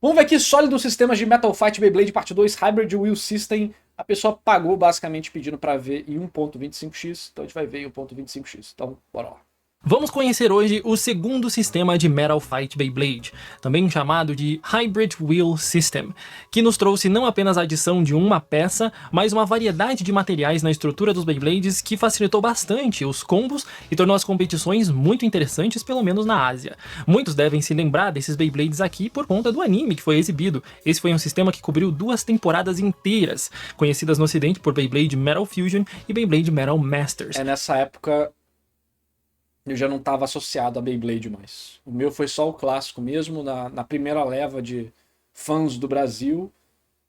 Vamos ver aqui, sólidos sistemas de Metal Fight Beyblade Parte 2 Hybrid Wheel System. A pessoa pagou basicamente pedindo para ver em 1.25x, então a gente vai ver em 1.25x. Então, bora lá. Vamos conhecer hoje o segundo sistema de Metal Fight Beyblade, também chamado de Hybrid Wheel System, que nos trouxe não apenas a adição de uma peça, mas uma variedade de materiais na estrutura dos Beyblades que facilitou bastante os combos e tornou as competições muito interessantes, pelo menos na Ásia. Muitos devem se lembrar desses Beyblades aqui por conta do anime que foi exibido. Esse foi um sistema que cobriu 2 temporadas inteiras, conhecidas no ocidente por Beyblade Metal Fusion e Beyblade Metal Masters. Nessa época eu já não estava associado a Beyblade mais. O meu foi só o clássico mesmo, na primeira leva de fãs do Brasil.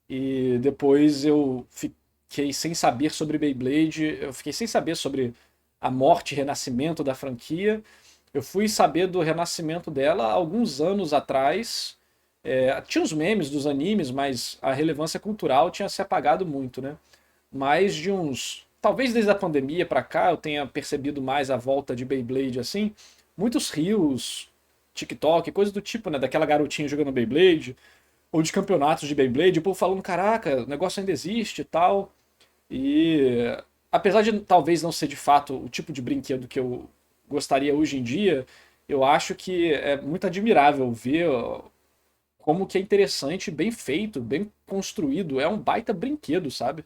E depois eu fiquei sem saber sobre Beyblade, eu fiquei sem saber sobre a morte e renascimento da franquia. Eu fui saber do renascimento dela alguns anos atrás. Tinha os memes dos animes, mas a relevância cultural tinha se apagado muito, né? Mais de uns... Talvez desde a pandemia pra cá eu tenha percebido mais a volta de Beyblade assim. Muitos reels, TikTok, coisas do tipo, né? Daquela garotinha jogando Beyblade, ou de campeonatos de Beyblade, o povo falando, caraca, o negócio ainda existe e tal. E apesar de talvez não ser de fato o tipo de brinquedo que eu gostaria hoje em dia, eu acho que é muito admirável ver como que é interessante, bem feito, bem construído. É um baita brinquedo, sabe?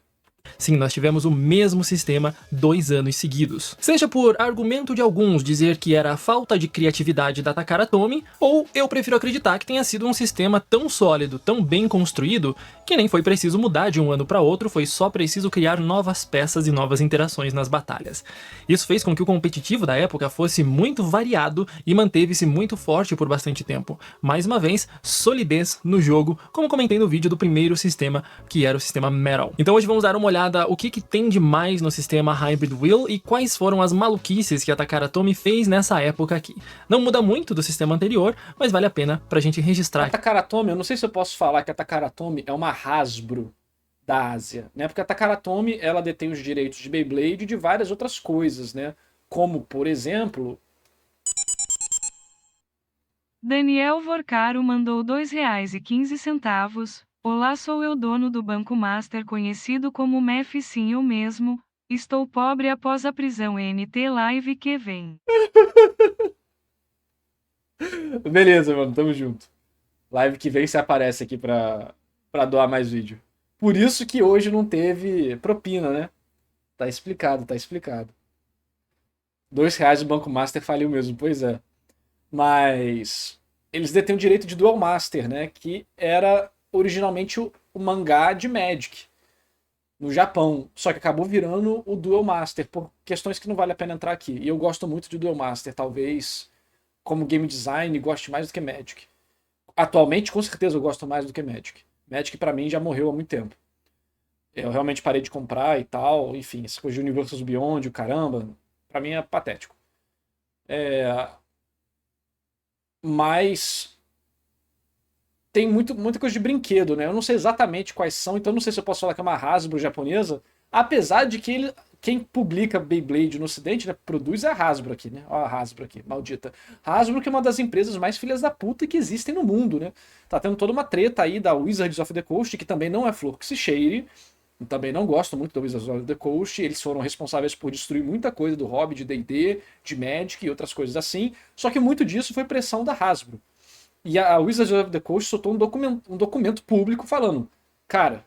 Sim, nós tivemos o mesmo sistema 2 anos seguidos. Seja por argumento de alguns dizer que era a falta de criatividade da Takara Tomy, ou eu prefiro acreditar que tenha sido um sistema tão sólido, tão bem construído, que nem foi preciso mudar de um ano para outro, foi só preciso criar novas peças e novas interações nas batalhas. Isso fez com que o competitivo da época fosse muito variado e manteve-se muito forte por bastante tempo. Mais uma vez, solidez no jogo, como comentei no vídeo do primeiro sistema, que era o sistema Metal. Então hoje vamos dar uma olhada o que tem de mais no sistema Hybrid Wheel e quais foram as maluquices que a Takara Tomy fez nessa época aqui. Não muda muito do sistema anterior, mas vale a pena pra gente registrar. A Takara Tomy, eu não sei se eu posso falar que a Takara Tomy é uma Hasbro da Ásia, né? Porque a Takara Tomy, ela detém os direitos de Beyblade e de várias outras coisas, né? Como, por exemplo... Daniel Vorcaro mandou R$ 2,15. Olá, sou eu, dono do Banco Master, conhecido como MEF. Sim, eu mesmo. Estou pobre após a prisão. NT Live que vem. Beleza, mano, tamo junto. Live que vem você aparece aqui pra doar mais vídeo. Por isso que hoje não teve propina, né? Tá explicado, tá explicado. R$ 2 o Banco Master faliu mesmo, pois é. Mas eles detêm o direito de Duel Master, né? Que era originalmente o mangá de Magic no Japão. Só que acabou virando o Duel Master por questões que não vale a pena entrar aqui. E eu gosto muito de Duel Master, talvez como game design goste mais do que Magic. Atualmente, com certeza, eu gosto mais do que Magic. Magic pra mim já morreu há muito tempo. Eu realmente parei de comprar e tal, enfim, essa coisa de Universos Beyond, o caramba, pra mim é patético. Mas tem muita coisa de brinquedo, né? Eu não sei exatamente quais são, então não sei se eu posso falar que é uma Hasbro japonesa, apesar de que quem publica Beyblade no ocidente, né, produz é a Hasbro aqui, né? Ó a Hasbro aqui, maldita. Hasbro que é uma das empresas mais filhas da puta que existem no mundo, né? Tá tendo toda uma treta aí da Wizards of the Coast, que também não é flor que se cheire. Eu também não gosto muito da Wizards of the Coast. Eles foram responsáveis por destruir muita coisa do hobby de D&D, de Magic e outras coisas assim. Só que muito disso foi pressão da Hasbro. E a Wizards of the Coast soltou um documento público falando: cara,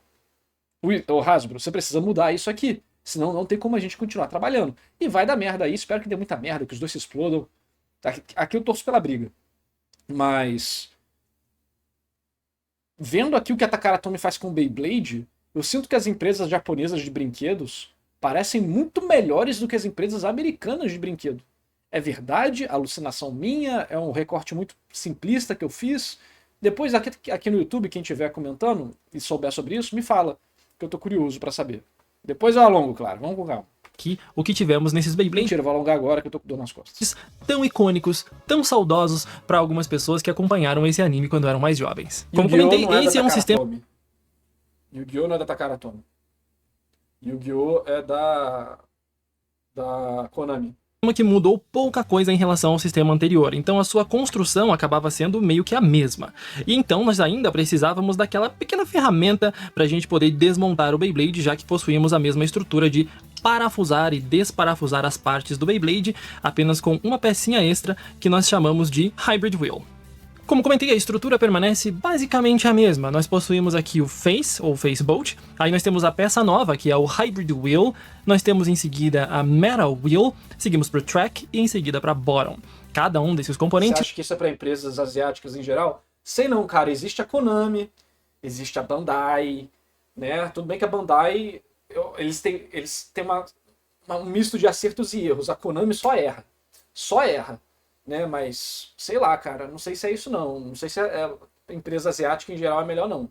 o Hasbro, você precisa mudar isso aqui. Senão não tem como a gente continuar trabalhando. E vai dar merda aí, espero que dê muita merda, que os dois se explodam. Aqui eu torço pela briga. Mas... vendo aqui o que a Takara Tomy faz com o Beyblade, eu sinto que as empresas japonesas de brinquedos parecem muito melhores do que as empresas americanas de brinquedo. É verdade, alucinação minha, é um recorte muito simplista que eu fiz. Depois aqui no YouTube, quem estiver comentando e souber sobre isso, me fala, que eu tô curioso pra saber. Depois eu alongo, claro, vamos com calma. Aqui, o que tivemos nesses Beyblades Mentira, eu vou alongar agora que eu tô com dor nas costas. tão icônicos, tão saudosos para algumas pessoas que acompanharam esse anime quando eram mais jovens. Como Yu-Gi-Oh! comentei, Não é esse da é um sistema... Takara Tomy. Yu-Gi-Oh! Não é da Takara Tomy. Yu-Gi-Oh! É da Konami. que mudou pouca coisa em relação ao sistema anterior, então a sua construção acabava sendo meio que a mesma. E então nós ainda precisávamos daquela pequena ferramenta para a gente poder desmontar o Beyblade, já que possuíamos a mesma estrutura de parafusar e desparafusar as partes do Beyblade, apenas com uma pecinha extra que nós chamamos de Hybrid Wheel. Como comentei, a estrutura permanece basicamente a mesma. Nós possuímos aqui o Face, ou Face Bolt, aí nós temos a peça nova, que é o Hybrid Wheel, nós temos em seguida a Metal Wheel, seguimos para o Track e em seguida para Bottom. Cada um desses componentes... Você acha que isso é para empresas asiáticas em geral? Sei não, cara. Existe a Konami, existe a Bandai, né? Tudo bem que a Bandai, eles têm um misto de acertos e erros. A Konami só erra. Só erra. Né, mas, sei lá, cara, não sei se é isso não. Não sei se a empresa asiática em geral é melhor não.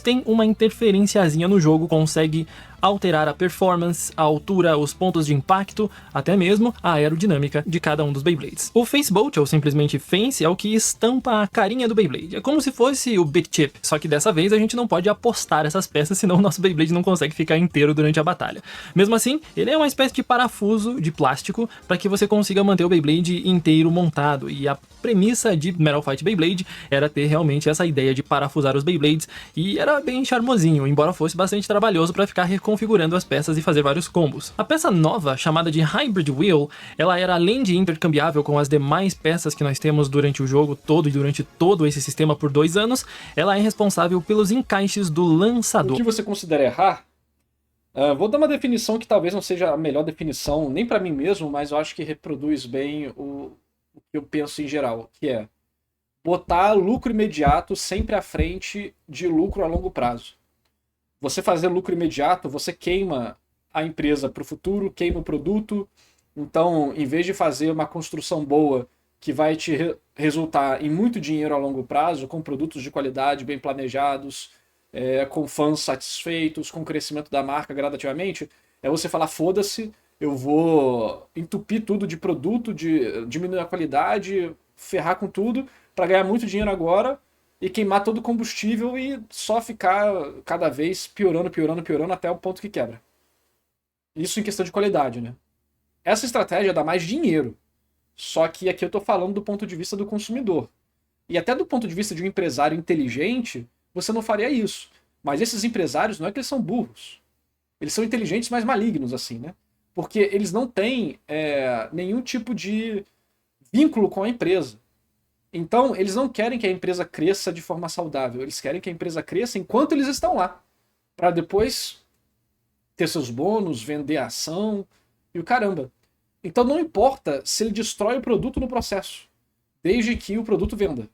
Tem uma interferenciazinha no jogo, consegue alterar a performance, a altura, os pontos de impacto, até mesmo a aerodinâmica de cada um dos Beyblades. O Face Bolt, ou simplesmente Face, é o que estampa a carinha do Beyblade. É como se fosse o Bit Chip, só que dessa vez a gente não pode apostar essas peças, senão o nosso Beyblade não consegue ficar inteiro durante a batalha. Mesmo assim, ele é uma espécie de parafuso de plástico para que você consiga manter o Beyblade inteiro montado, e a premissa de Metal Fight Beyblade era ter realmente essa ideia de parafusar os Beyblades, e era bem charmosinho, embora fosse bastante trabalhoso para ficar reconfigurando as peças e fazer vários combos. A peça nova, chamada de Hybrid Wheel, ela era, além de intercambiável com as demais peças que nós temos durante o jogo todo e durante todo esse sistema por 2 anos, ela é responsável pelos encaixes do lançador. O que você considera errar? Vou dar uma definição que talvez não seja a melhor definição, nem para mim mesmo, mas eu acho que reproduz bem o que eu penso em geral, que é botar lucro imediato sempre à frente de lucro a longo prazo. Você fazer lucro imediato, você queima a empresa para o futuro, queima o produto. Então, em vez de fazer uma construção boa que vai te resultar em muito dinheiro a longo prazo, com produtos de qualidade bem planejados, com fãs satisfeitos, com o crescimento da marca gradativamente, é você falar, foda-se, eu vou entupir tudo de produto, diminuir a qualidade, ferrar com tudo, para ganhar muito dinheiro agora e queimar todo o combustível e só ficar cada vez piorando até o ponto que quebra. Isso em questão de qualidade, né? Essa estratégia dá mais dinheiro. Só que aqui eu tô falando do ponto de vista do consumidor. E até do ponto de vista de um empresário inteligente, você não faria isso. Mas esses empresários não é que eles são burros. Eles são inteligentes, mas malignos, assim, né? Porque eles não têm nenhum tipo de vínculo com a empresa. Então, eles não querem que a empresa cresça de forma saudável. Eles querem que a empresa cresça enquanto eles estão lá. Para depois ter seus bônus, vender a ação e o caramba. Então não importa se ele destrói o produto no processo, desde que o produto venda.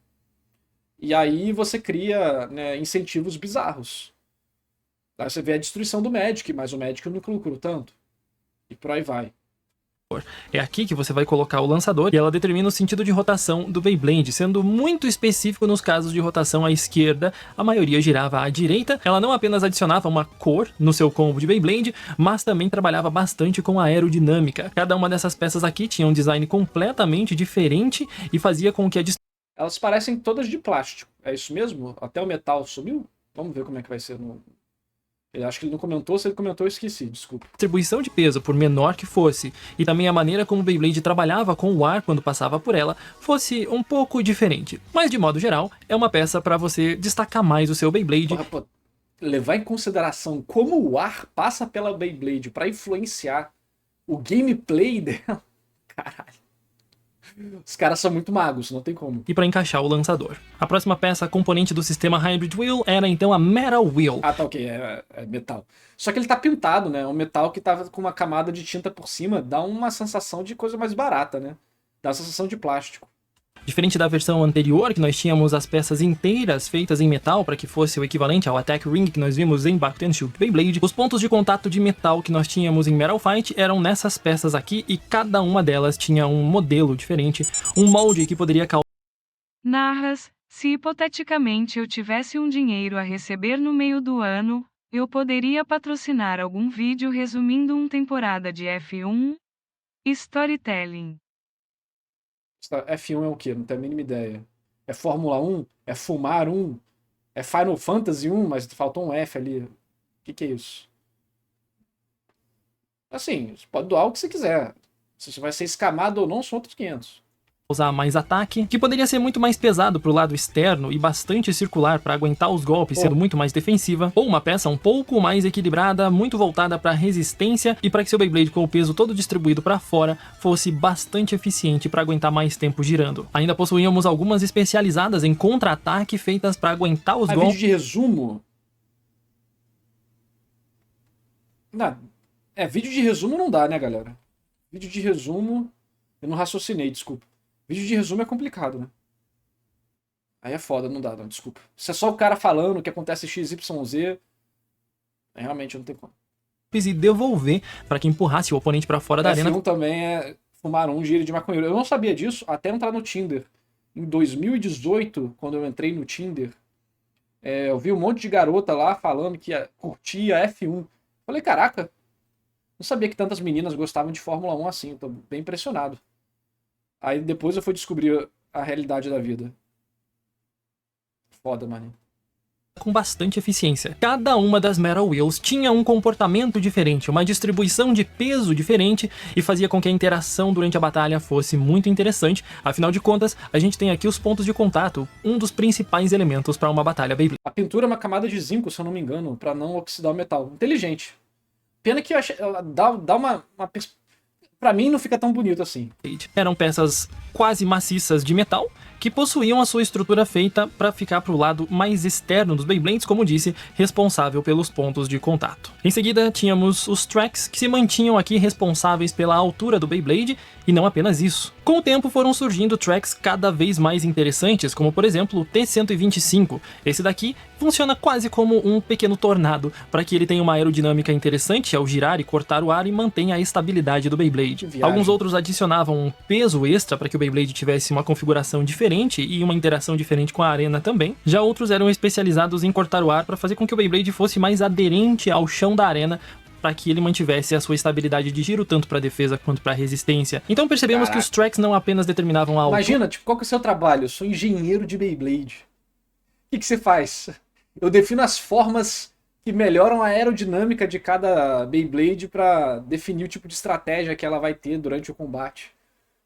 E aí você cria, né, incentivos bizarros. Aí você vê a destruição do Magic, mas o Magic não lucrou tanto. E por aí vai. É aqui que você vai colocar o lançador e ela determina o sentido de rotação do Beyblade, sendo muito específico nos casos de rotação à esquerda, a maioria girava à direita. Ela não apenas adicionava uma cor no seu combo de Beyblade, mas também trabalhava bastante com a aerodinâmica. Cada uma dessas peças aqui tinha um design completamente diferente e fazia com que a... Elas parecem todas de plástico, é isso mesmo? Até o metal sumiu? Vamos ver como é que vai ser no... Eu acho que ele não comentou, se ele comentou eu esqueci, desculpa. Distribuição de peso, por menor que fosse, e também a maneira como o Beyblade trabalhava com o ar quando passava por ela, fosse um pouco diferente. Mas de modo geral, é uma peça para você destacar mais o seu Beyblade. Porra, pô, levar em consideração como o ar passa pela Beyblade para influenciar o gameplay dela, caralho. Os caras são muito magos, não tem como. E para encaixar o lançador. A próxima peça componente do sistema Hybrid Wheel era então a Metal Wheel. Ah, tá, ok, é metal. Só que ele tá pintado, né? Um metal que tava com uma camada de tinta por cima, dá uma sensação de coisa mais barata, né? Dá uma sensação de plástico. Diferente da versão anterior, que nós tínhamos as peças inteiras feitas em metal para que fosse o equivalente ao Attack Ring que nós vimos em Bakugan Shield Beyblade, os pontos de contato de metal que nós tínhamos em Metal Fight eram nessas peças aqui e cada uma delas tinha um modelo diferente, um molde que poderia causar... Narras, se hipoteticamente eu tivesse um dinheiro a receber no meio do ano, eu poderia patrocinar algum vídeo resumindo uma temporada de F1? Storytelling. F1 é o quê? Não tenho a mínima ideia. É Fórmula 1? É Fumar 1? É Final Fantasy 1, mas faltou um F ali. O que é isso? Assim, você pode doar o que você quiser. Se você vai ser escamado ou não, são outros 500. Usar mais ataque, que poderia ser muito mais pesado pro lado externo e bastante circular para aguentar os golpes, sendo muito mais defensiva, ou uma peça um pouco mais equilibrada, muito voltada para resistência e para que seu Beyblade com o peso todo distribuído para fora fosse bastante eficiente para aguentar mais tempo girando. Ainda possuíamos algumas especializadas em contra-ataque feitas para aguentar os golpes. Vídeo de resumo? Não, vídeo de resumo não dá, né, galera? Vídeo de resumo... Eu não raciocinei, desculpa. Vídeo de resumo é complicado, né? Aí é foda, não dá, não, desculpa. Se é só o cara falando o que acontece XYZ, realmente não tem como. E devolver para que empurrasse o oponente para fora da arena. F1 também é fumar um giro de maconheiro. Eu não sabia disso até entrar no Tinder. Em 2018, quando eu entrei no Tinder, eu vi um monte de garota lá falando que curtia F1. Falei, caraca, não sabia que tantas meninas gostavam de Fórmula 1 assim. Tô bem impressionado. Aí depois eu fui descobrir a realidade da vida. Foda, mano. Com bastante eficiência. Cada uma das Metal Wheels tinha um comportamento diferente, uma distribuição de peso diferente e fazia com que a interação durante a batalha fosse muito interessante. Afinal de contas, a gente tem aqui os pontos de contato, um dos principais elementos para uma batalha Beyblade. A pintura é uma camada de zinco, se eu não me engano, para não oxidar o metal. Inteligente. Pena que ela dá uma pra mim não fica tão bonito assim. Eram peças quase maciças de metal, que possuíam a sua estrutura feita para ficar para o lado mais externo dos Beyblades, como disse, responsável pelos pontos de contato. Em seguida, tínhamos os tracks, que se mantinham aqui responsáveis pela altura do Beyblade, e não apenas isso. Com o tempo foram surgindo tracks cada vez mais interessantes, como por exemplo o T-125. Esse daqui funciona quase como um pequeno tornado, para que ele tenha uma aerodinâmica interessante ao girar e cortar o ar e mantenha a estabilidade do Beyblade. Alguns outros adicionavam um peso extra para que o Beyblade tivesse uma configuração diferente e uma interação diferente com a arena também. Já outros eram especializados em cortar o ar para fazer com que o Beyblade fosse mais aderente ao chão da arena, para que ele mantivesse a sua estabilidade de giro, tanto para defesa quanto para resistência. Então percebemos que os tracks não apenas determinavam a altura. Imagina, tipo, qual que é o seu trabalho? Eu sou engenheiro de Beyblade. O que você faz? Eu defino as formas que melhoram a aerodinâmica de cada Beyblade para definir o tipo de estratégia que ela vai ter durante o combate.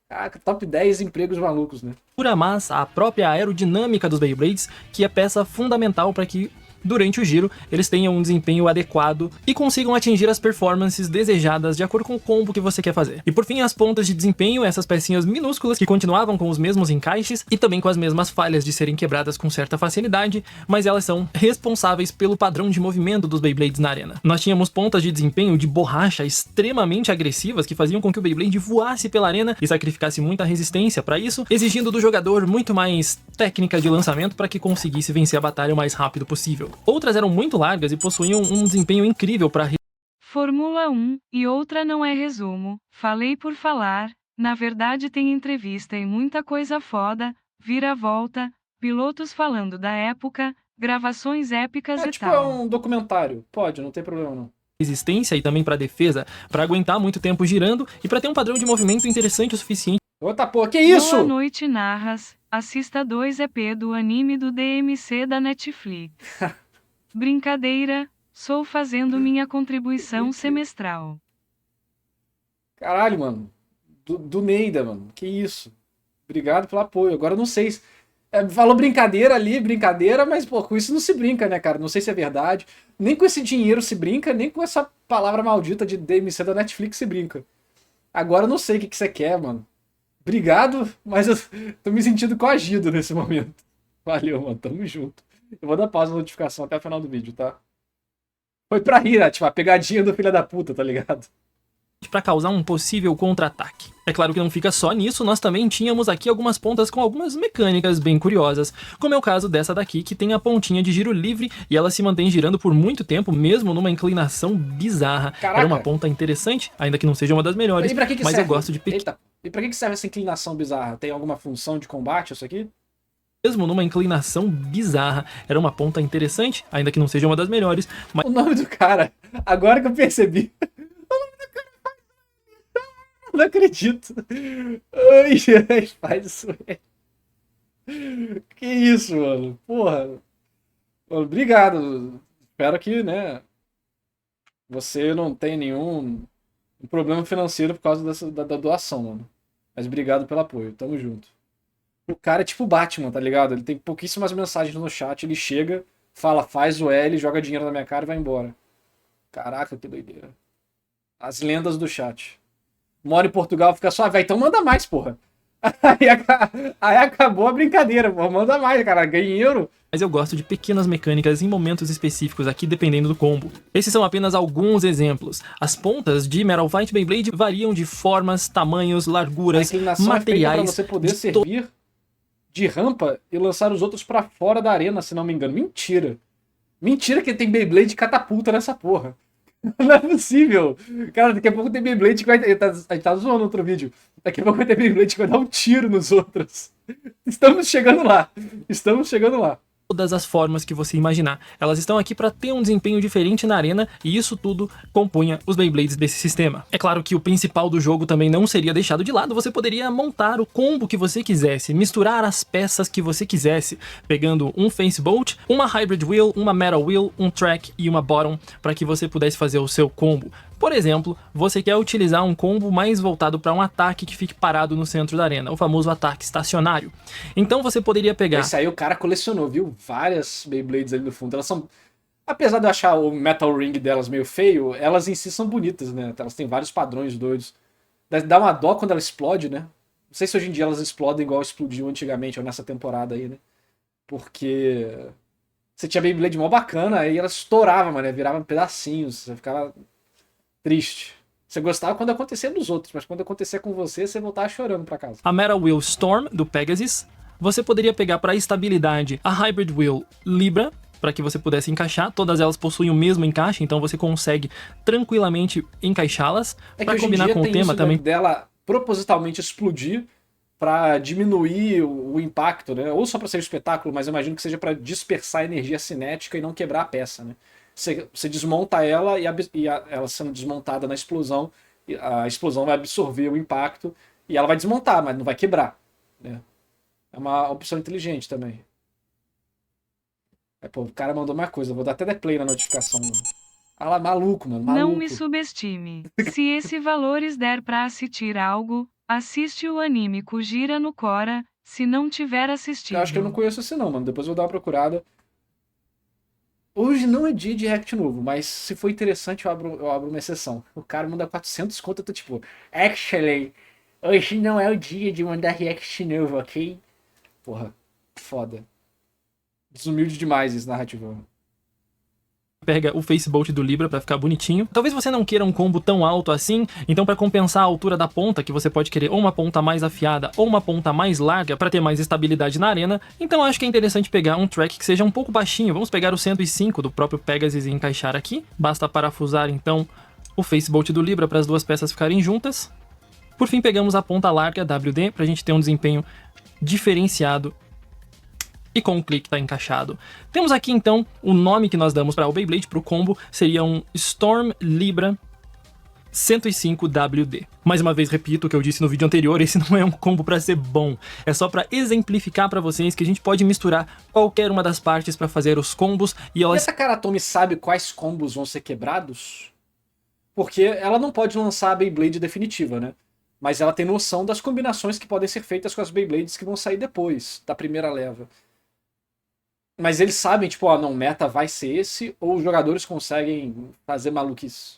Caraca, top 10 empregos malucos, né? Mas a própria aerodinâmica dos Beyblades, que é peça fundamental para que durante o giro eles tenham um desempenho adequado e consigam atingir as performances desejadas de acordo com o combo que você quer fazer. E por fim, as pontas de desempenho, essas pecinhas minúsculas que continuavam com os mesmos encaixes e também com as mesmas falhas de serem quebradas com certa facilidade, mas elas são responsáveis pelo padrão de movimento dos Beyblades na arena. Nós tínhamos pontas de desempenho de borracha extremamente agressivas que faziam com que o Beyblade voasse pela arena e sacrificasse muita resistência para isso, exigindo do jogador muito mais técnica de lançamento para que conseguisse vencer a batalha o mais rápido possível. Outras eram muito largas e possuíam um desempenho incrível para Fórmula 1, e outra não é resumo, falei por falar, na verdade tem entrevista e muita coisa foda, vira-volta, pilotos falando da época, gravações épicas e tipo, tal. é um documentário. Pode, não tem problema não. resistência e também para defesa, para aguentar muito tempo girando e para ter um padrão de movimento interessante o suficiente. Outra porra, que isso? Boa noite, Narras. Assista 2 EP do anime do DMC da Netflix. Brincadeira, sou fazendo minha contribuição semestral. Caralho, mano. Do Neida, mano. Que isso? Obrigado pelo apoio. Agora eu não sei se... falou brincadeira ali, brincadeira, mas, pô, com isso não se brinca, né, cara? Não sei se é verdade. Nem com esse dinheiro se brinca, nem com essa palavra maldita de DMC da Netflix se brinca. Agora eu não sei o que você quer, mano. Obrigado, mas eu tô me sentindo coagido nesse momento. Valeu, mano. Tamo junto. Eu vou dar pausa na notificação até o final do vídeo, tá? Foi pra rir, né? Tipo, a pegadinha do filho da puta, tá ligado? Para causar um possível contra-ataque. É claro que não fica só nisso, nós também tínhamos aqui algumas pontas com algumas mecânicas bem curiosas, como é o caso dessa daqui, que tem a pontinha de giro livre e ela se mantém girando por muito tempo, mesmo numa inclinação bizarra. Caraca. Era uma ponta interessante, ainda que não seja uma das melhores, E pra que mas serve? eu gosto de Eita. E pra que serve essa inclinação bizarra? Tem alguma função de combate isso aqui? Mesmo numa inclinação bizarra, era uma ponta interessante, ainda que não seja uma das melhores, mas... O nome do cara, agora que eu percebi. O nome do cara não acredito. Ai, faz isso. Que isso, mano. Porra. Obrigado. Espero que, né, você não tenha um problema financeiro por causa da doação, mano. Mas obrigado pelo apoio, tamo junto. O cara é tipo o Batman, tá ligado? Ele tem pouquíssimas mensagens no chat, ele chega, fala, faz o L, joga dinheiro na minha cara e vai embora. Caraca, que doideira. As lendas do chat. Mora em Portugal, fica só, velho, então manda mais, porra. Aí acabou a brincadeira, porra, manda mais, cara, ganha em euro. Mas eu gosto de pequenas mecânicas em momentos específicos aqui, dependendo do combo. Esses são apenas alguns exemplos. As pontas de Metal Fight Beyblade variam de formas, tamanhos, larguras, materiais... Pra você poder servir de rampa e lançar os outros pra fora da arena, se não me engano. Mentira. Mentira que tem Beyblade de catapulta nessa porra. Não é possível. Cara, daqui a pouco tem Beyblade que vai... A gente tá zoando outro vídeo. Daqui a pouco vai ter Beyblade que vai dar um tiro nos outros. Estamos chegando lá. Estamos chegando lá. Todas as formas que você imaginar. Elas estão aqui para ter um desempenho diferente na arena e isso tudo compunha os Beyblades desse sistema. É claro que o principal do jogo também não seria deixado de lado, você poderia montar o combo que você quisesse, misturar as peças que você quisesse, pegando um Face Bolt, uma Hybrid Wheel, uma Metal Wheel, um Track e uma Bottom para que você pudesse fazer o seu combo. Por exemplo, você quer utilizar um combo mais voltado para um ataque que fique parado no centro da arena, o famoso ataque estacionário. Então você poderia pegar... Isso aí o cara colecionou, viu? Várias Beyblades ali no fundo. Elas são... Apesar de eu achar o Metal Ring delas meio feio, elas em si são bonitas, né? Elas têm vários padrões doidos. Dá uma dó quando ela explode, né? Não sei se hoje em dia elas explodem igual explodiu antigamente, ou nessa temporada aí, né? Porque... Você tinha Beyblade mó bacana, aí ela estourava, mano, virava pedacinhos, você ficava... triste. Você gostava quando acontecia nos outros, mas quando acontecia com você, você voltava chorando pra casa. A Metal Wheel Storm, do Pegasus, você poderia pegar para estabilidade a Hybrid Wheel Libra, para que você pudesse encaixar. Todas elas possuem o mesmo encaixe, então você consegue tranquilamente encaixá-las. Para combinar com o tema também. Dela propositalmente explodir para diminuir o impacto, né? Ou só para ser um espetáculo, mas eu imagino que seja para dispersar a energia cinética e não quebrar a peça, né? Você desmonta ela e ela sendo desmontada na explosão, a explosão vai absorver o impacto e ela vai desmontar, mas não vai quebrar, né? É uma opção inteligente também. Pô, o cara mandou uma coisa, vou dar até play na notificação. Mano. Ah lá, maluco, mano, maluco. Não me subestime. Se esse valores der pra assistir algo, assiste o anime Kujira no Cora, se não tiver assistido. Eu acho que eu não conheço esse não, mano. Depois eu vou dar uma procurada. Hoje não é dia de React novo, mas se for interessante eu abro uma exceção. O cara manda 400 conto, eu tô tipo... Actually, hoje não é o dia de mandar React novo, ok? Porra, foda. Desumilde demais esse narrativo. Pega o Face Bolt do Libra pra ficar bonitinho. Talvez você não queira um combo tão alto assim, então pra compensar a altura da ponta, que você pode querer ou uma ponta mais afiada ou uma ponta mais larga pra ter mais estabilidade na arena, então acho que é interessante pegar um track que seja um pouco baixinho. Vamos pegar o 105 do próprio Pegasus e encaixar aqui. Basta parafusar então o Face Bolt do Libra para as duas peças ficarem juntas. Por fim pegamos a ponta larga WD pra gente ter um desempenho diferenciado e com o clique tá encaixado. Temos aqui então o nome que nós damos para o Beyblade, para o combo, seria um Storm Libra 105WD. Mais uma vez repito o que eu disse no vídeo anterior, esse não é um combo para ser bom, é só para exemplificar para vocês que a gente pode misturar qualquer uma das partes para fazer os combos e elas... E essa Karatomi sabe quais combos vão ser quebrados? Porque ela não pode lançar a Beyblade definitiva, né? Mas ela tem noção das combinações que podem ser feitas com as Beyblades que vão sair depois da primeira leva. Mas eles sabem, tipo, ó, não, meta vai ser esse, ou os jogadores conseguem fazer maluquice.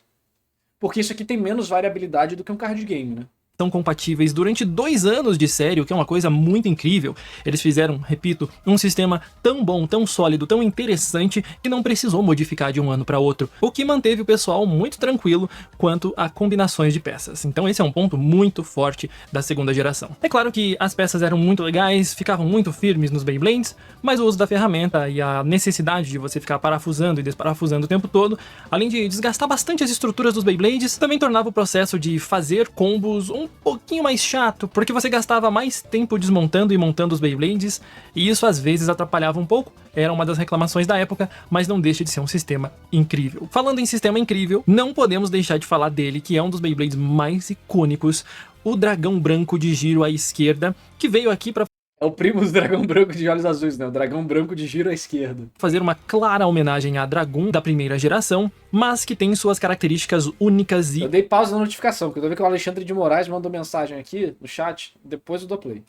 Porque isso aqui tem menos variabilidade do que um card game, né? São compatíveis durante 2 anos de série, o que é uma coisa muito incrível. Eles fizeram, repito, um sistema tão bom, tão sólido, tão interessante, que não precisou modificar de um ano para outro, o que manteve o pessoal muito tranquilo quanto a combinações de peças. Então esse é um ponto muito forte da segunda geração. É claro que as peças eram muito legais, ficavam muito firmes nos Beyblades, mas o uso da ferramenta e a necessidade de você ficar parafusando e desparafusando o tempo todo, além de desgastar bastante as estruturas dos Beyblades, também tornava o processo de fazer combos um pouquinho mais chato, porque você gastava mais tempo desmontando e montando os Beyblades, e isso às vezes atrapalhava um pouco, era uma das reclamações da época, mas não deixa de ser um sistema incrível. Falando em sistema incrível, não podemos deixar de falar dele, que é um dos Beyblades mais icônicos, o dragão branco de giro à esquerda, que veio aqui para É o primo do dragão branco de olhos azuis, né? O dragão branco de giro à esquerda. Fazer uma clara homenagem a Dragoon da primeira geração, mas que tem suas características únicas e Eu dei pausa na notificação, porque eu tô vendo que o Alexandre de Moraes mandou mensagem aqui no chat, depois eu dou play.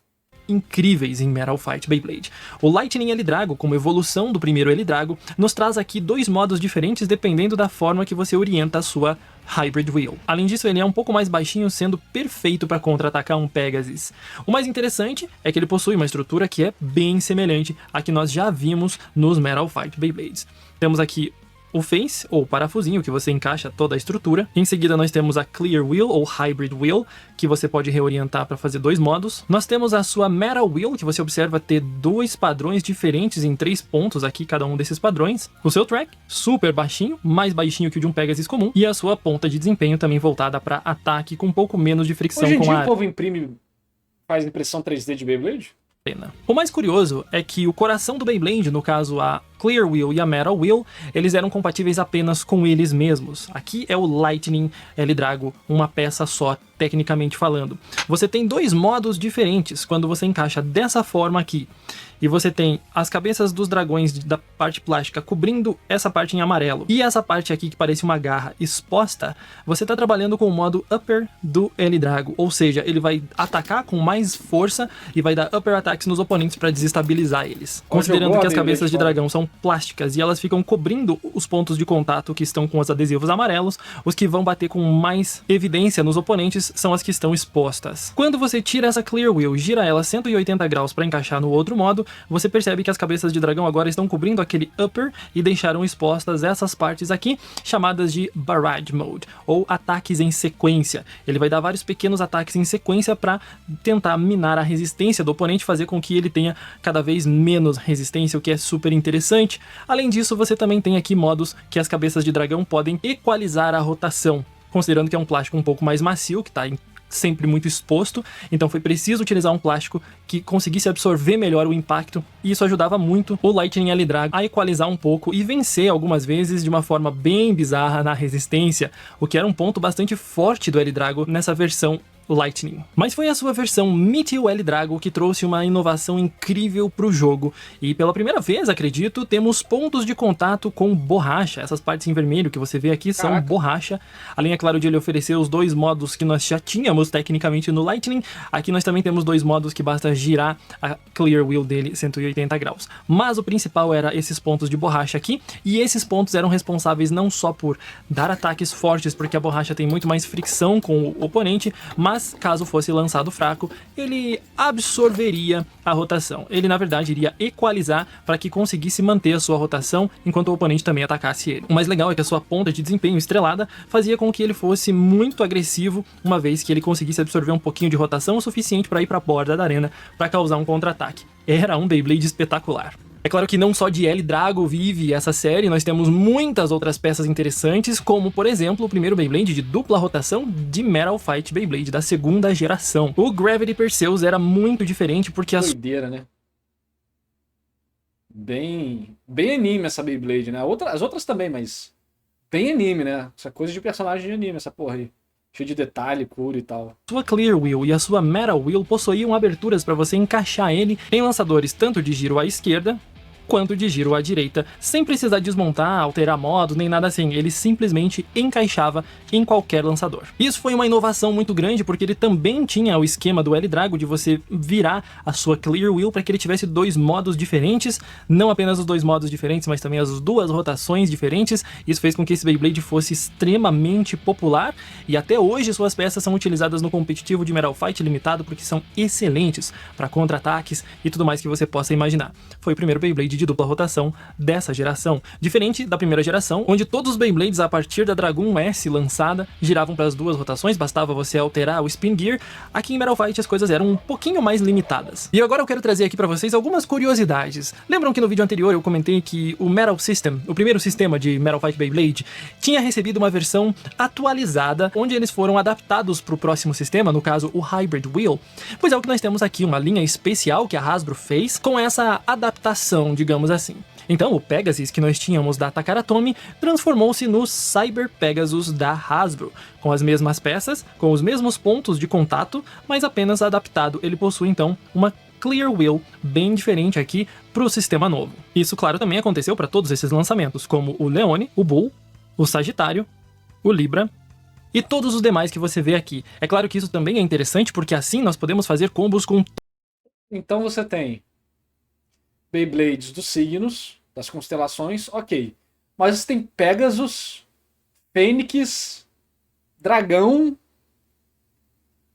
incríveis em Metal Fight Beyblade. O Lightning L-Drago, como evolução do primeiro L-Drago, nos traz aqui dois modos diferentes dependendo da forma que você orienta a sua Hybrid Wheel. Além disso, ele é um pouco mais baixinho, sendo perfeito para contra-atacar um Pegasus. O mais interessante é que ele possui uma estrutura que é bem semelhante à que nós já vimos nos Metal Fight Beyblades. Temos aqui o face, ou parafusinho, que você encaixa toda a estrutura. Em seguida nós temos a Clear Wheel, ou Hybrid Wheel, que você pode reorientar para fazer dois modos. Nós temos a sua Metal Wheel, que você observa ter dois padrões diferentes em 3 pontos aqui, cada um desses padrões. O seu track, super baixinho, mais baixinho que o de um Pegasus comum. E a sua ponta de desempenho também voltada para ataque, com um pouco menos de fricção Hoje em com dia a o povo faz impressão 3D de Beyblade? pena. O mais curioso é que o coração do Beyblade, no caso a Clear Wheel e a Metal Wheel, eles eram compatíveis apenas com eles mesmos. Aqui é o Lightning L-Drago, uma peça só, tecnicamente falando. Você tem dois modos diferentes quando você encaixa dessa forma aqui. E você tem as cabeças dos dragões da parte plástica cobrindo essa parte em amarelo. E essa parte aqui que parece uma garra exposta, você está trabalhando com o modo Upper do L-Drago. Ou seja, ele vai atacar com mais força e vai dar Upper Attacks nos oponentes para desestabilizar eles. Considerando que as cabeças de dragão são plásticas e elas ficam cobrindo os pontos de contato que estão com os adesivos amarelos, os que vão bater com mais evidência nos oponentes são as que estão expostas. Quando você tira essa Clear Wheel e gira ela 180 graus para encaixar no outro modo, você percebe que as cabeças de dragão agora estão cobrindo aquele upper e deixaram expostas essas partes aqui, chamadas de Barrage Mode, ou ataques em sequência. Ele vai dar vários pequenos ataques em sequência para tentar minar a resistência do oponente, fazer com que ele tenha cada vez menos resistência, o que é super interessante. Além disso, você também tem aqui modos que as cabeças de dragão podem equalizar a rotação, considerando que é um plástico um pouco mais macio, que está sempre muito exposto, então foi preciso utilizar um plástico que conseguisse absorver melhor o impacto, e isso ajudava muito o Lightning L-Drago a equalizar um pouco e vencer algumas vezes de uma forma bem bizarra na resistência, o que era um ponto bastante forte do L-Drago nessa versão Lightning. Mas foi a sua versão Meteor L-Drago que trouxe uma inovação incrível para o jogo, e pela primeira vez, acredito, temos pontos de contato com borracha. Essas partes em vermelho que você vê aqui são borracha, além, é claro, de ele oferecer os dois modos que nós já tínhamos tecnicamente no Lightning. Aqui nós também temos dois modos que basta girar a Clear Wheel dele 180 graus, mas o principal era esses pontos de borracha aqui, e esses pontos eram responsáveis não só por dar ataques fortes, porque a borracha tem muito mais fricção com o oponente, mas caso fosse lançado fraco, ele absorveria a rotação. Ele, na verdade, iria equalizar para que conseguisse manter a sua rotação enquanto o oponente também atacasse ele. O mais legal é que a sua ponta de desempenho estrelada fazia com que ele fosse muito agressivo, uma vez que ele conseguisse absorver um pouquinho de rotação o suficiente para ir para a borda da arena para causar um contra-ataque. Era um Beyblade espetacular. É claro que não só de L-Drago vive essa série, nós temos muitas outras peças interessantes, como, por exemplo, o primeiro Beyblade de dupla rotação de Metal Fight Beyblade da segunda geração. O Gravity Perseus era muito diferente porque as... Doideira, né? Bem anime essa Beyblade, né? As outras também, mas bem anime, né? Essa coisa de personagem de anime, essa porra aí. Cheio de detalhe, cor e tal. Sua Clear Wheel e a sua Metal Wheel possuíam aberturas para você encaixar ele em lançadores tanto de giro à esquerda quanto de giro à direita, sem precisar desmontar, alterar modos, nem nada assim. Ele simplesmente encaixava em qualquer lançador. Isso foi uma inovação muito grande, porque ele também tinha o esquema do L-Drago de você virar a sua Clear Wheel para que ele tivesse dois modos diferentes, não apenas os dois modos diferentes, mas também as duas rotações diferentes. Isso fez com que esse Beyblade fosse extremamente popular, e até hoje suas peças são utilizadas no competitivo de Metal Fight limitado, porque são excelentes para contra-ataques e tudo mais que você possa imaginar. Foi o primeiro Beyblade de dupla rotação dessa geração, diferente da primeira geração, onde todos os Beyblades a partir da Dragoon S lançada giravam para as duas rotações, bastava você alterar o Spin Gear. Aqui em Metal Fight as coisas eram um pouquinho mais limitadas. E agora eu quero trazer aqui para vocês algumas curiosidades. Lembram que no vídeo anterior eu comentei que o Metal System, o primeiro sistema de Metal Fight Beyblade, tinha recebido uma versão atualizada, onde eles foram adaptados para o próximo sistema, no caso o Hybrid Wheel? Pois é o que nós temos aqui, uma linha especial que a Hasbro fez com essa adaptação, digamos assim. Então, o Pegasus que nós tínhamos da Takara Tomy transformou-se no Cyber Pegasus da Hasbro, com as mesmas peças, com os mesmos pontos de contato, mas apenas adaptado. Ele possui então uma Clear Wheel, bem diferente aqui para o sistema novo. Isso, claro, também aconteceu para todos esses lançamentos, como o Leone, o Bull, o Sagitário, o Libra e todos os demais que você vê aqui. É claro que isso também é interessante, porque assim nós podemos fazer combos com... Então você tem Beyblades dos signos, das constelações, ok. Mas você tem Pegasus, Fênix, Dragão.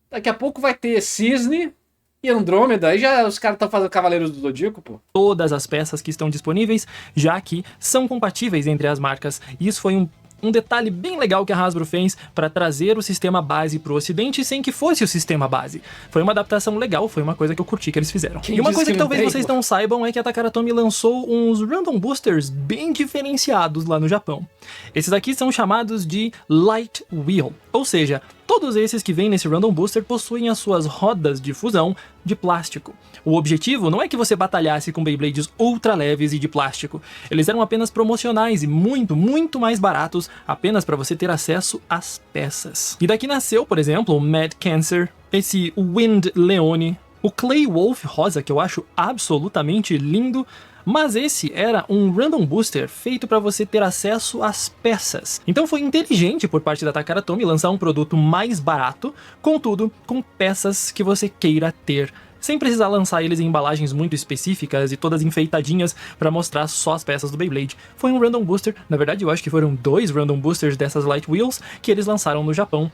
Daqui a pouco vai ter Cisne e Andrômeda. Aí já os caras estão fazendo Cavaleiros do Zodíaco, pô. Todas as peças que estão disponíveis, já que são compatíveis entre as marcas. E isso foi um detalhe bem legal que a Hasbro fez para trazer o sistema base para o ocidente sem que fosse o sistema base. Foi uma adaptação legal, foi uma coisa que eu curti que eles fizeram. Quem e uma disse coisa que que não talvez tem, vocês pô? não saibam é que a Takara Tomy lançou uns Random Boosters bem diferenciados lá no Japão. Esses aqui são chamados de Light Wheel, ou seja, todos esses que vêm nesse Random Booster possuem as suas rodas de fusão de plástico. O objetivo não é que você batalhasse com Beyblades ultra leves e de plástico. Eles eram apenas promocionais e muito, muito mais baratos, apenas para você ter acesso às peças. E daqui nasceu, por exemplo, o Mad Cancer, esse Wind Leone, o Clay Wolf rosa, que eu acho absolutamente lindo, mas esse era um Random Booster feito para você ter acesso às peças. Então foi inteligente por parte da Takara Tomy lançar um produto mais barato, contudo, com peças que você queira ter, sem precisar lançar eles em embalagens muito específicas e todas enfeitadinhas para mostrar só as peças do Beyblade. Foi um Random Booster, na verdade eu acho que foram 2 Random Boosters dessas Light Wheels que eles lançaram no Japão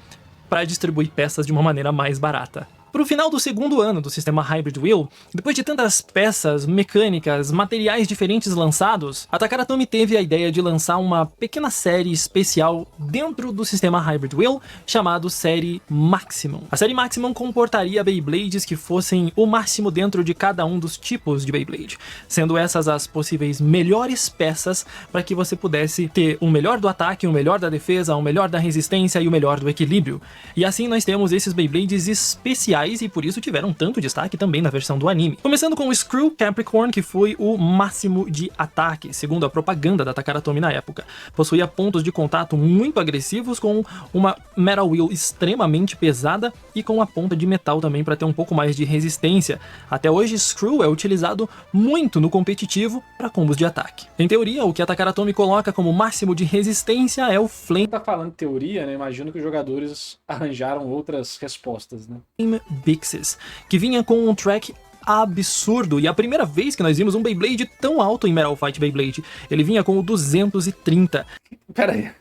para distribuir peças de uma maneira mais barata. Pro final do segundo ano do sistema Hybrid Wheel, depois de tantas peças, mecânicas, materiais diferentes lançados, a Takara Tomy teve a ideia de lançar uma pequena série especial dentro do sistema Hybrid Wheel, chamado Série Maximum. A Série Maximum comportaria Beyblades que fossem o máximo dentro de cada um dos tipos de Beyblade, sendo essas as possíveis melhores peças para que você pudesse ter o melhor do ataque, o melhor da defesa, o melhor da resistência e o melhor do equilíbrio. E assim nós temos esses Beyblades especiais e por isso tiveram tanto destaque também na versão do anime. Começando com o Screw Capricorn, que foi o máximo de ataque, segundo a propaganda da Takara Tomy na época. Possuía pontos de contato muito agressivos, com uma Metal Wheel extremamente pesada e com a ponta de metal também para ter um pouco mais de resistência. Até hoje, Screw é utilizado muito no competitivo para combos de ataque. Em teoria, o que a Takara Tomy coloca como máximo de resistência é o Flame Tá falando teoria, né? Imagino que os jogadores arranjaram outras respostas, né? Bixes, que vinha com um track absurdo, e a primeira vez que nós vimos um Beyblade tão alto em Metal Fight Beyblade. Ele vinha com o 230. Pera aí.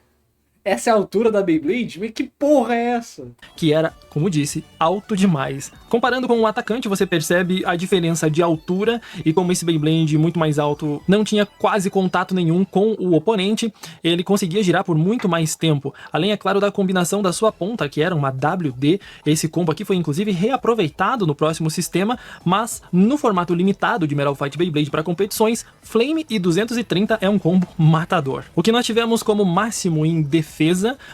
Essa é a altura da Beyblade? Mas que porra é essa? Que era, como disse, alto demais. Comparando com o atacante, você percebe a diferença de altura, e como esse Beyblade muito mais alto não tinha quase contato nenhum com o oponente, ele conseguia girar por muito mais tempo. Além, é claro, da combinação da sua ponta, que era uma WD. Esse combo aqui foi inclusive reaproveitado no próximo sistema, mas no formato limitado de Metal Fight Beyblade para competições, Flame e 230 é um combo matador. O que nós tivemos como máximo em defesa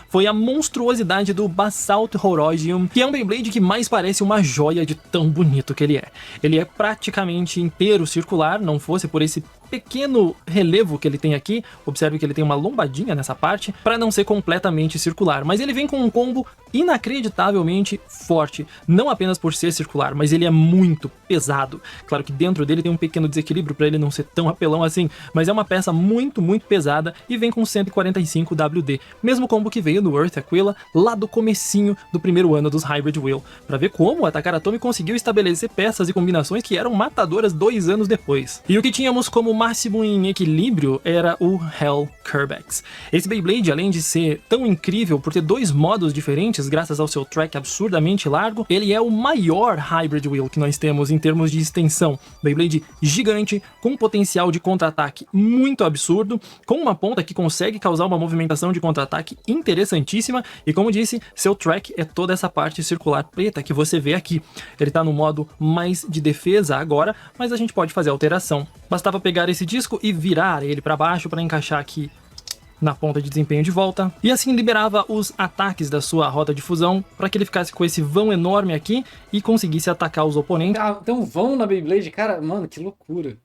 foi a monstruosidade do Basalt Horologium, que é um Beyblade que mais parece uma joia de tão bonito que ele é. Ele é praticamente inteiro circular, não fosse por esse pequeno relevo que ele tem aqui, observe que ele tem uma lombadinha nessa parte, para não ser completamente circular, mas ele vem com um combo inacreditavelmente forte, não apenas por ser circular, mas ele é muito pesado. Claro que dentro dele tem um pequeno desequilíbrio para ele não ser tão apelão assim, mas é uma peça muito, muito pesada e vem com 145 WD, mesmo combo que veio no Earth Aquila lá do comecinho do primeiro ano dos Hybrid Wheel, para ver como a Takara Tomy conseguiu estabelecer peças e combinações que eram matadoras 2 anos depois. E o que tínhamos como máximo em equilíbrio era o Hell Kerbex. Esse Beyblade, além de ser tão incrível por ter 2 modos diferentes graças ao seu track absurdamente largo, ele é o maior Hybrid Wheel que nós temos em termos de extensão. Beyblade gigante, com um potencial de contra-ataque muito absurdo, com uma ponta que consegue causar uma movimentação de contra-ataque interessantíssima e, como disse, seu track é toda essa parte circular preta que você vê aqui. Ele está no modo mais de defesa agora, mas a gente pode fazer alteração. Bastava pegar esse disco e virar ele para baixo para encaixar aqui na ponta de desempenho de volta, e assim liberava os ataques da sua roda de fusão para que ele ficasse com esse vão enorme aqui e conseguisse atacar os oponentes. Ah, tem um vão na Beyblade, cara, mano, que loucura.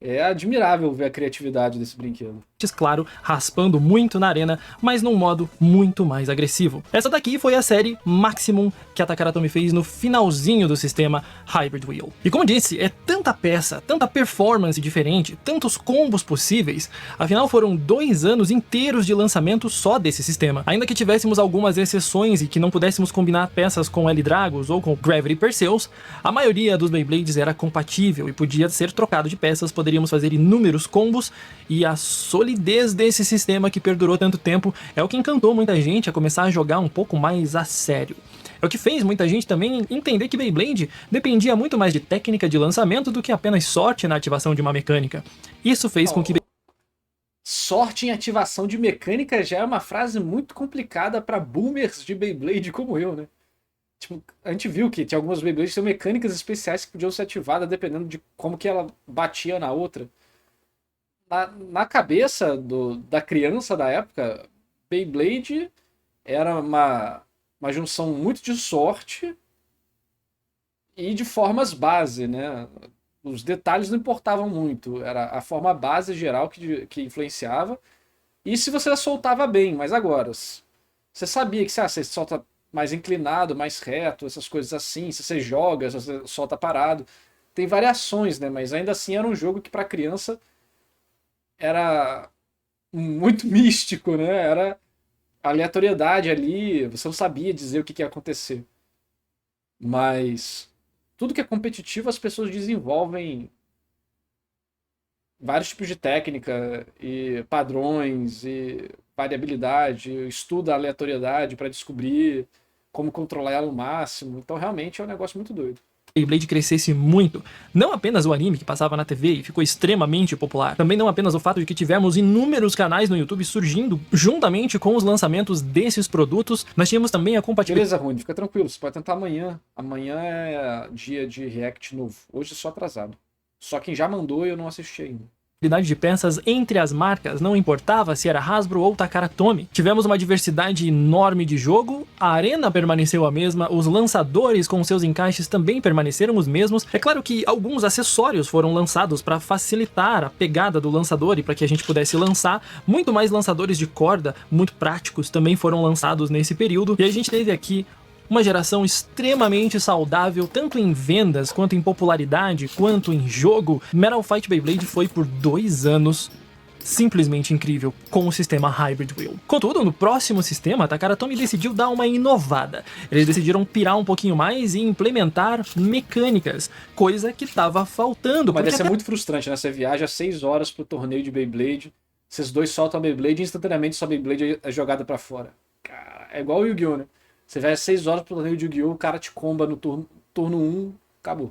É admirável ver a criatividade desse brinquedo. Claro, raspando muito na arena, mas num modo muito mais agressivo. Essa daqui foi a série Maximum que a Takara Tomy fez no finalzinho do sistema Hybrid Wheel. E como disse, é tanta peça, tanta performance diferente, tantos combos possíveis, afinal foram 2 anos inteiros de lançamento só desse sistema. Ainda que tivéssemos algumas exceções e que não pudéssemos combinar peças com L-Dragos ou com Gravity Perseus, a maioria dos Beyblades era compatível e podia ser trocado de peças, poderíamos fazer inúmeros combos, e a solidez desse sistema que perdurou tanto tempo é o que encantou muita gente a começar a jogar um pouco mais a sério. É o que fez muita gente também entender que Beyblade dependia muito mais de técnica de lançamento do que apenas sorte na ativação de uma mecânica. Isso fez com que... Sorte em ativação de mecânica já é uma frase muito complicada para boomers de Beyblade como eu, né? Tipo, a gente viu que tinha algumas Beyblades que tinham mecânicas especiais que podiam ser ativadas dependendo de como que ela batia na outra. Na cabeça da criança da época, Beyblade era uma junção muito de sorte e de formas base, né? Os detalhes não importavam muito, era a forma base geral que influenciava, e se você soltava bem, mas agora, você sabia que você solta mais inclinado, mais reto, essas coisas assim, se você joga, se você solta parado, tem variações, né? Mas ainda assim era um jogo que para criança era muito místico, né? Era aleatoriedade ali, você não sabia dizer o que ia acontecer. Mas tudo que é competitivo as pessoas desenvolvem vários tipos de técnica e padrões e variabilidade, estuda a aleatoriedade para descobrir como controlar ela ao máximo. Então realmente é um negócio muito doido. Beyblade crescesse muito. Não apenas o anime que passava na TV e ficou extremamente popular, também não apenas o fato de que tivemos inúmeros canais no YouTube surgindo juntamente com os lançamentos desses produtos, nós tínhamos também a compatibilidade... Beleza, Rune, fica tranquilo, você pode tentar amanhã. Amanhã é dia de react novo, hoje é só atrasado. Só quem já mandou e eu não assisti ainda. De peças entre as marcas, não importava se era Hasbro ou Takara Tomy. Tivemos uma diversidade enorme de jogo, a arena permaneceu a mesma, os lançadores com seus encaixes também permaneceram os mesmos. É claro que alguns acessórios foram lançados para facilitar a pegada do lançador e para que a gente pudesse lançar. Muito mais lançadores de corda, muito práticos, também foram lançados nesse período. E a gente teve aqui uma geração extremamente saudável, tanto em vendas, quanto em popularidade, quanto em jogo. Metal Fight Beyblade foi por 2 anos simplesmente incrível com o sistema Hybrid Wheel. Contudo, no próximo sistema, a Takara Tomy decidiu dar uma inovada. Eles decidiram pirar um pouquinho mais e implementar mecânicas, coisa que estava faltando. Mas deve ser muito frustrante, né? Você viaja 6 horas pro torneio de Beyblade, esses dois soltam a Beyblade e instantaneamente sua Beyblade é jogada pra fora. Cara, é igual o Yu-Gi-Oh, né? Você vai 6 horas pro torneio de Yu-Gi-Oh, o cara te comba no turno 1, acabou.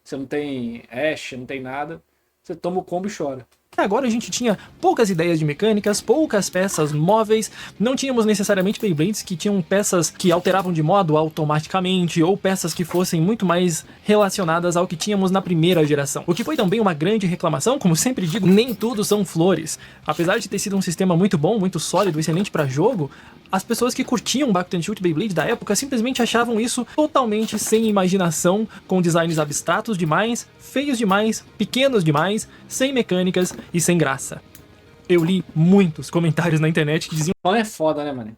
Você não tem Ash, não tem nada. Você toma o combo e chora. Agora a gente tinha poucas ideias de mecânicas, poucas peças móveis, não tínhamos necessariamente Beyblades que tinham peças que alteravam de modo automaticamente ou peças que fossem muito mais relacionadas ao que tínhamos na primeira geração. O que foi também uma grande reclamação, como sempre digo, nem tudo são flores. Apesar de ter sido um sistema muito bom, muito sólido, excelente para jogo, as pessoas que curtiam Back and Shoot Beyblade da época simplesmente achavam isso totalmente sem imaginação, com designs abstratos demais, feios demais, pequenos demais, sem mecânicas e sem graça. Eu li muitos comentários na internet que diziam... Fã é foda, né, mano?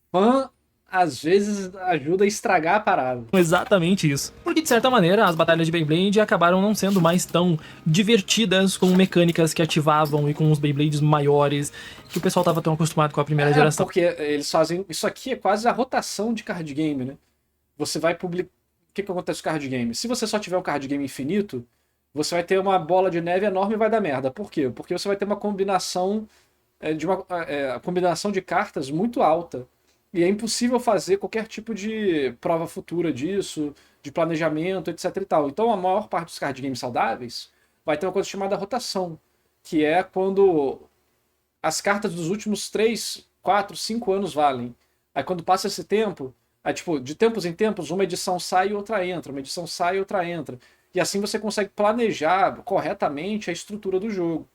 Fã, às vezes, ajuda a estragar a parada. Exatamente isso. Porque, de certa maneira, as batalhas de Beyblade acabaram não sendo mais tão divertidas, com mecânicas que ativavam e com os Beyblades maiores, que o pessoal estava tão acostumado com a primeira geração. Porque eles fazem... Isso aqui é quase a rotação de card game, né? Você vai publicar... O que acontece com card game? Se você só tiver um card game infinito, você vai ter uma bola de neve enorme e vai dar merda. Por quê? Porque você vai ter uma combinação combinação de cartas muito alta. E é impossível fazer qualquer tipo de prova futura disso, de planejamento, etc e tal. Então a maior parte dos card games saudáveis vai ter uma coisa chamada rotação, que é quando as cartas dos últimos 3, 4, 5 anos valem. Aí quando passa esse tempo, aí, tipo, de tempos em tempos, uma edição sai e outra entra, uma edição sai e outra entra. E assim você consegue planejar corretamente a estrutura do jogo.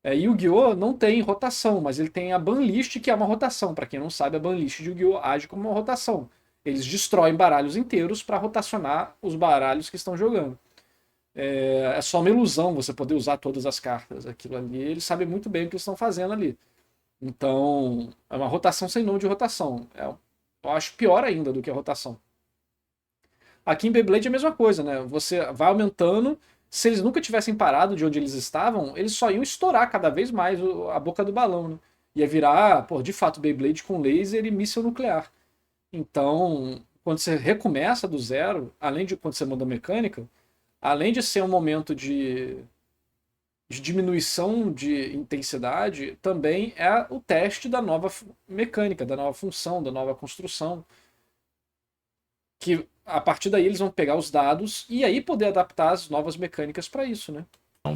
Yu-Gi-Oh! Não tem rotação, mas ele tem a banlist, que é uma rotação. Para quem não sabe, a banlist de Yu-Gi-Oh! Age como uma rotação. Eles destroem baralhos inteiros para rotacionar os baralhos que estão jogando. é só uma ilusão você poder usar todas as cartas. Aquilo ali, eles sabem muito bem o que eles estão fazendo ali. Então, é uma rotação sem nome de rotação. Eu acho pior ainda do que a rotação. Aqui em Beyblade é a mesma coisa, né? Você vai aumentando. Se eles nunca tivessem parado de onde eles estavam, eles só iam estourar cada vez mais a boca do balão, né? Ia virar, pô, de fato, Beyblade com laser e míssil nuclear. Então, quando você recomeça do zero, além de quando você muda a mecânica, além de ser um momento de diminuição de intensidade, também é o teste da nova mecânica, da nova função, da nova construção. Que a partir daí eles vão pegar os dados e aí poder adaptar as novas mecânicas para isso, né?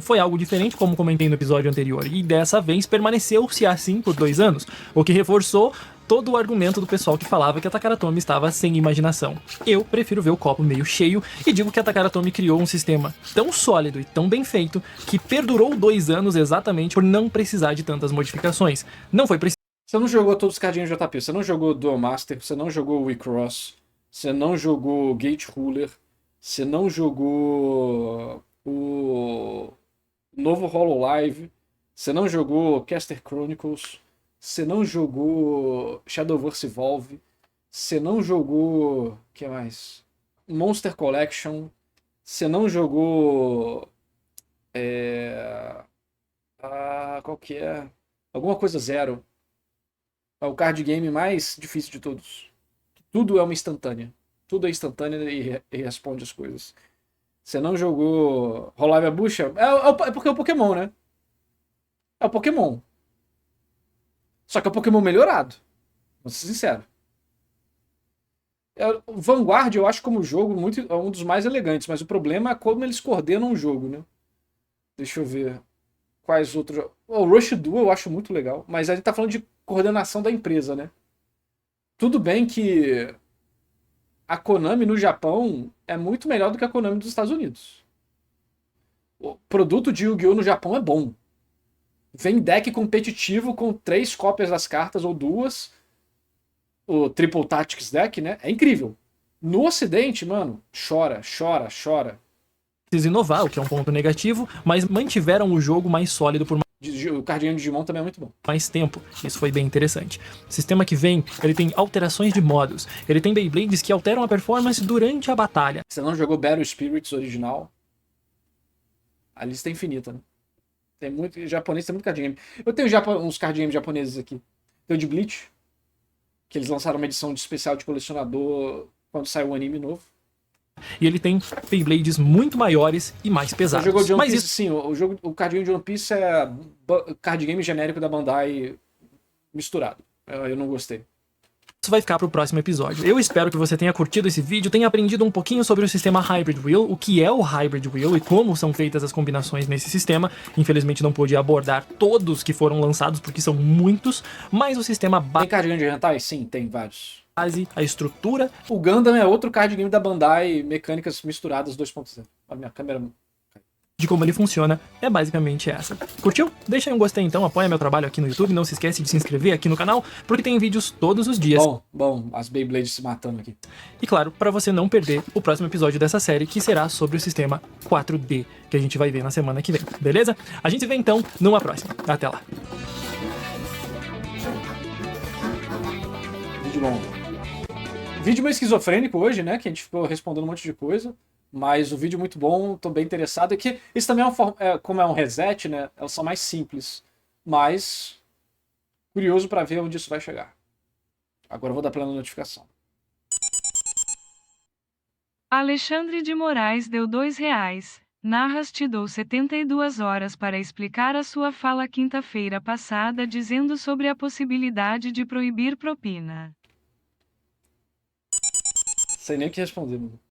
Foi algo diferente, como comentei no episódio anterior, e dessa vez permaneceu-se assim por 2 anos, o que reforçou todo o argumento do pessoal que falava que a Takara Tomy estava sem imaginação. Eu prefiro ver o copo meio cheio e digo que a Takara Tomy criou um sistema tão sólido e tão bem feito que perdurou 2 anos exatamente por não precisar de tantas modificações. Não foi preciso. Você não jogou todos os cardinhos de JP, você não jogou Duel Master, você não jogou Wii Cross, você não jogou Gate Ruler, você não jogou o novo Hololive, você não jogou Caster Chronicles, você não jogou Shadowverse Evolve, você não jogou... o que mais? Monster Collection, você não jogou... qual que é? Alguma coisa zero. É o card game mais difícil de todos. Tudo é uma instantânea. Tudo é instantânea e responde as coisas. Você não jogou Hololive Abucha? É porque é o Pokémon, né? É o Pokémon. Só que é o Pokémon melhorado. Vou ser sincero. O Vanguard eu acho como jogo um dos mais elegantes, mas o problema é como eles coordenam o jogo, né? Deixa eu ver. Quais outros... O Rush Duel eu acho muito legal, mas a gente tá falando de coordenação da empresa, né? Tudo bem que a Konami no Japão é muito melhor do que a Konami dos Estados Unidos. O produto de Yu-Gi-Oh! No Japão é bom. Vem deck competitivo com 3 cópias das cartas ou 2. O Triple Tactics Deck, né? É incrível. No Ocidente, mano, chora. Precisa inovar, o que é um ponto negativo, mas mantiveram o jogo mais sólido por O cardinho de Digimon também é muito bom. mais tempo. Isso foi bem interessante. O sistema que vem, ele tem alterações de modos. Ele tem Beyblades que alteram a performance durante a batalha. Você não jogou Battle Spirits original? A lista é infinita, né? Tem muito japonês, tem muito card game. Eu tenho uns card games japoneses aqui. Tem o de Bleach, que eles lançaram uma edição de especial de colecionador quando saiu o anime novo. E ele tem Beyblades muito maiores e mais pesados. Você jogou de One Mas Piece, isso sim. O card game de One Piece é card game genérico da Bandai misturado. Eu não gostei. vai ficar pro próximo episódio. Eu espero que você tenha curtido esse vídeo, tenha aprendido um pouquinho sobre o sistema Hybrid Wheel, o que é o Hybrid Wheel e como são feitas as combinações nesse sistema. Infelizmente não pude abordar todos que foram lançados, porque são muitos, mas o sistema Tem card game de hentai? Sim, tem vários. base, a estrutura... O Gundam é outro card game da Bandai, mecânicas misturadas 2.0. A minha câmera... de como ele funciona, é basicamente essa. Curtiu? Deixa aí um gostei então, apoia meu trabalho aqui no YouTube, não se esquece de se inscrever aqui no canal, porque tem vídeos todos os dias. Bom, as Beyblades se matando aqui. E claro, para você não perder o próximo episódio dessa série, que será sobre o sistema 4D, que a gente vai ver na semana que vem, beleza? A gente se vê então numa próxima. Até lá. Vídeo longo. Vídeo meio esquizofrênico hoje, né? Que a gente ficou respondendo um monte de coisa. Mas o vídeo muito bom, tô bem interessado. É que esse também como é um reset, né? Elas são mais simples. Mas curioso para ver onde isso vai chegar. Agora eu vou dar plena notificação. Alexandre de Moraes deu R$2. Narras te dou 72 horas para explicar a sua fala quinta-feira passada dizendo sobre a possibilidade de proibir propina. Sem nem o que responder, mano.